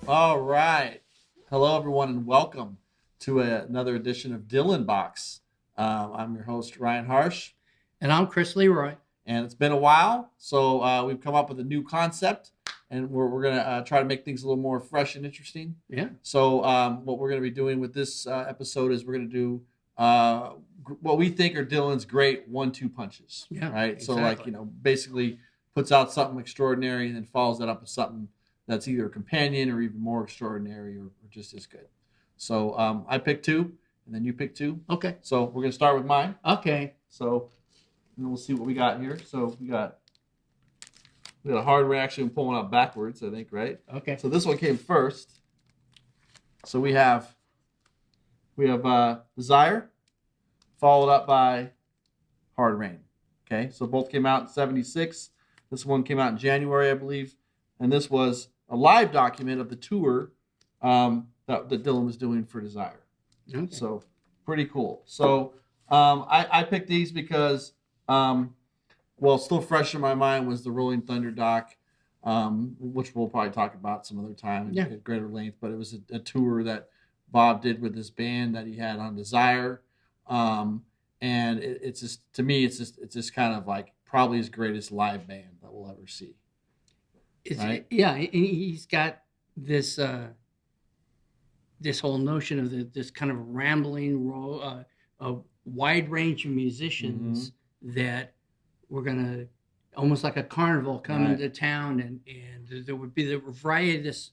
All right. Hello, everyone, and welcome to another edition of Dylan Box. I'm your host, Ryan Harsch, And I'm Chris LeRoy. and it's been a while, so we've come up with a new concept, and we're going to try to make things a little more fresh and interesting. Yeah. So, what we're going to be doing with this episode is we're going to do what we think are Dylan's great 1-2 punches. Yeah. Right. So, Exactly. basically puts out something extraordinary and then follows that up with something that's either a companion or even more extraordinary or just as good. So, I picked two, and then you pick two. Okay. So, we're going to start with mine. Okay. So, and we'll see what we got here. So, we got a hardware. Actually, I'm pulling out backwards, I think, right? Okay. So this one came first. So we have Desire, followed up by Hard Rain. Okay, so both came out in '76. This one came out in January, I believe, and this was a live document of the tour that Dylan was doing for Desire. Okay. So pretty cool. So I picked these because still fresh in my mind was the Rolling Thunder doc, which we'll probably talk about some other time at greater length. But it was a tour that Bob did with this band that he had on Desire, and it's just, to me, it's just kind of like probably his greatest live band that we'll ever see. Right? Yeah, and he's got this this whole notion of this kind of rambling a wide range of musicians that were gonna almost like a carnival come into town, and there would be the variety of this.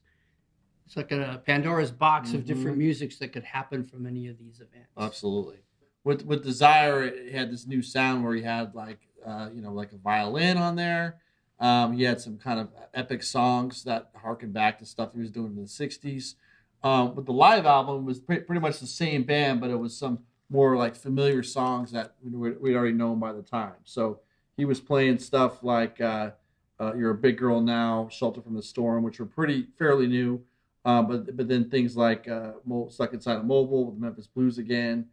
It's like a Pandora's box of different musics that could happen from any of these events. Absolutely. With Desire, it had this new sound where he had like a violin on there. He had some kind of epic songs that harken back to stuff he was doing in the '60s. But the live album was pretty much the same band, but it was some more like familiar songs that we'd already known by the time. So he was playing stuff like "You're a Big Girl Now," "Shelter from the Storm," which were fairly new. But then things like "Stuck Inside a Mobile" with the Memphis Blues again,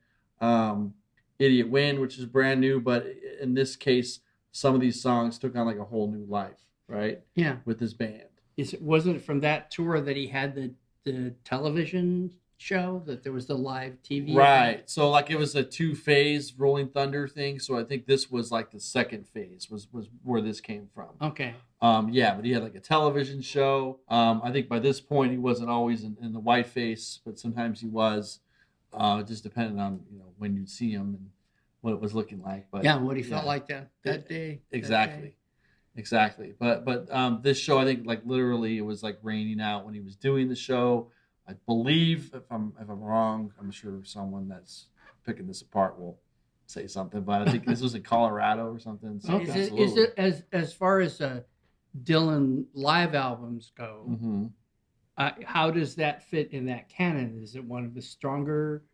"Idiot Wind," which is brand new, but in this case, some of these songs took on like a whole new life, right? Yeah. With his band. Wasn't it from that tour that he had the television show, that there was the live TV? Right. event? So like it was a two-phase Rolling Thunder thing. So I think this was like the second phase was where this came from. Okay. Yeah, but he had like a television show. I think by this point he wasn't always in the white face, but sometimes he was. Just depending on when you'd see him and what it was looking like. But Yeah, what he felt like that day. exactly, exactly. But this show, I think, like literally, it was like raining out when he was doing the show. I believe, if I'm wrong, I'm sure someone that's picking this apart will say something. But I think this was in Colorado or something. So Okay. Is it as far as Dylan live albums go? Mm-hmm. How does that fit in that canon? Is it one of the stronger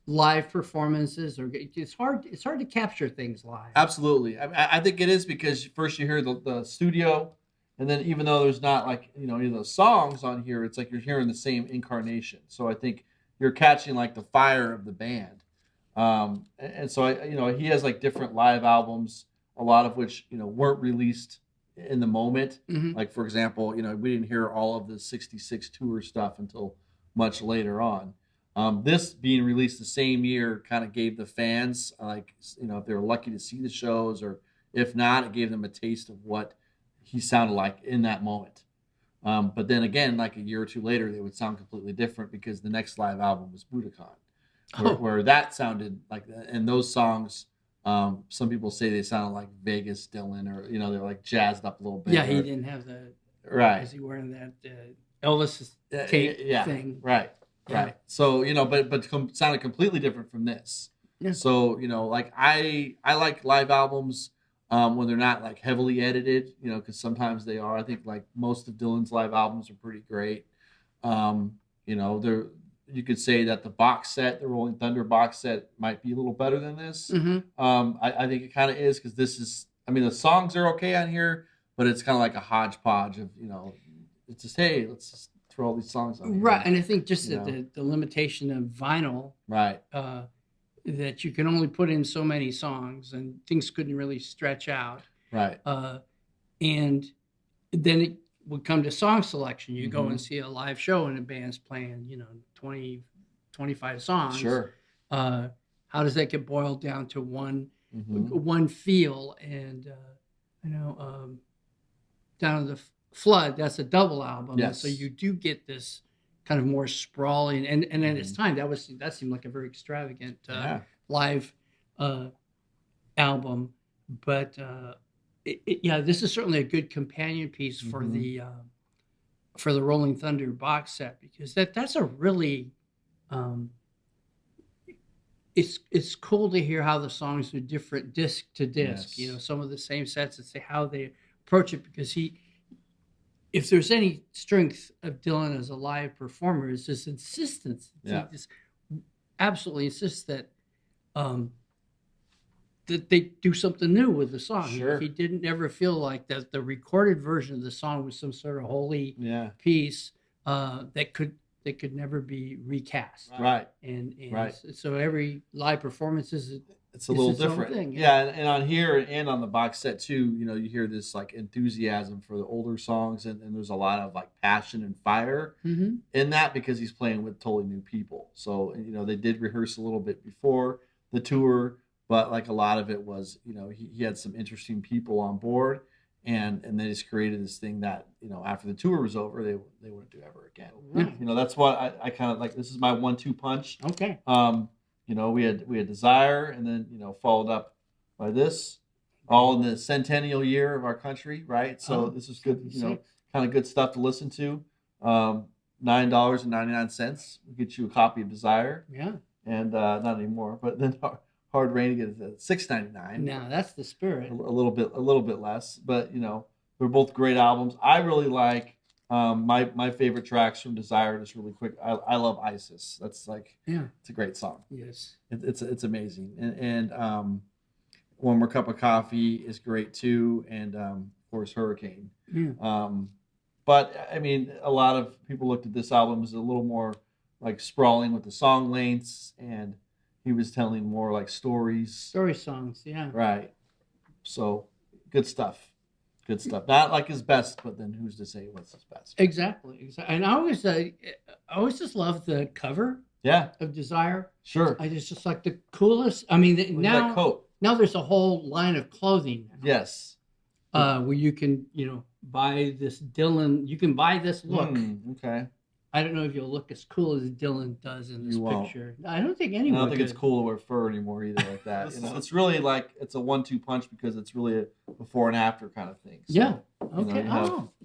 live performances, or it's hard? It's hard to capture things live. Absolutely. I think it is because first you hear the studio, and then even though there's not like any of those songs on here, it's like you're hearing the same incarnation. So I think you're catching like the fire of the band. And so he has like different live albums, a lot of which weren't released in the moment. Mhm. Like for example, we didn't hear all of the '66 tour stuff until much later on. This being released the same year kind of gave the fans, like, if they were lucky to see the shows, or if not, it gave them a taste of what he sounded like in that moment. But then again, like a year or two later, they would sound completely different because the next live album was Budokan, where that sounded like, and those songs, some people say they sounded like Vegas Dylan, or they're like jazzed up a little bit. Yeah, he didn't have the right. Was he wearing that Elvis tape thing? Right. Yeah. Right. So but sounded completely different from this. Yeah. So like I like live albums when they're not like heavily edited, because sometimes they are. I think like most of Dylan's live albums are pretty great. They're, you could say that the box set, the Rolling Thunder box set, might be a little better than this. I think it kind of is, because this is. I mean, the songs are okay on here, but it's kind of like a hodgepodge of it's just, hey, let's just throw all these songs on here. Right, and I think just the limitation of vinyl, right, that you can only put in so many songs, and things couldn't really stretch out. right, And then would come to song selection. You go Mhm. and see a live show and a band's playing, 20, 25 songs. Sure. Uh, how does that get boiled down to Mhm. one feel? And Down to the Flood, that's a double album. And so Yes. you do get this kind of more sprawling, and at its Mhm. time that seemed like a very extravagant Yeah. live album. But yeah, this is certainly a good companion piece Mhm. for the Rolling Thunder box set, because that's a really um, it's cool to hear how the songs are different disc to disc. Yes. Some of the same sets, and say how they approach it, because if there's any strength of Dylan as a live performer, is this insistence. Yeah. He just absolutely insists um, that they do something new with the song. Sure. He didn't ever feel like that the recorded version of the song was some sort of holy Yeah. piece that could never be recast. Right. And Right. so every live performance is It's a little its own different. thing, Yeah, and on here and on the box set too, you hear this like enthusiasm for the older songs, and there's a lot of like passion and fire Mm-hmm. in that, because he's playing with totally new people. So, they did rehearse a little bit before the tour, but like a lot of it was, he had some interesting people on board, and they just created this thing that, after the tour was over, they wouldn't do ever again. Yeah. That's what I kind of like. This is my 1-2 punch. Okay. We had Desire, and then followed up by this, all in the centennial year of our country, right? So this is good, kind of good stuff to listen to. $9.99 will get you a copy of Desire, Yeah. and not anymore, but then Hard Rain gets $6.99. Now that's the spirit. A little bit less, but they're both great albums. I really like my favorite tracks from Desire. Just really quick, I love Isis. That's like, Yeah. it's a great song. Yes. It's amazing, and One More Cup of Coffee is great too, and of course Hurricane. Yeah. But I mean, a lot of people looked at this album as a little more like sprawling with the song lengths, and he was telling more like stories. Story songs. Yeah. Right. So good stuff. Good stuff. Not like his best, but then who's to say what's his best? Exactly. And I always just love the cover. Yeah. Of Desire. Sure. I just like the coolest. I mean, That coat. Now there's a whole line of clothing. Now, yes. Where you can, buy this Dylan. You can buy this look. Okay. I don't know if you'll look as cool as Dylan does in this picture. I don't think anyone. I don't think it's cool to wear fur anymore either, like that. It's really like it's a 1-2 punch, because it's really a before and after kind of thing. So, yeah. Okay.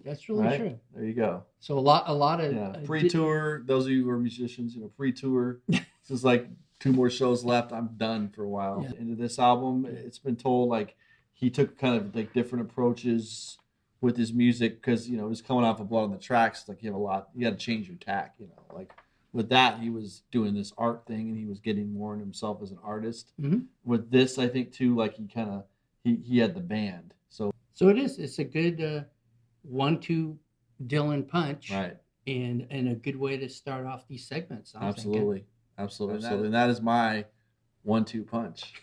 That's really right? true. There you go. So a lot of pre-tour. Those of you who are musicians, pre-tour. This is like 2 more shows left. I'm done for a while. Yeah. Into this album, it's been told like he took kind of like different approaches with his music, because it was coming off of Blood on the Tracks. Like you got to change your tack. Like with that, he was doing this art thing, and he was getting more in himself as an artist. Mm-hmm. With this, I think too, like he had the band. So it's a good 1-2 Dylan punch, right, and a good way to start off these segments. Absolutely. And that is my 1-2 punch.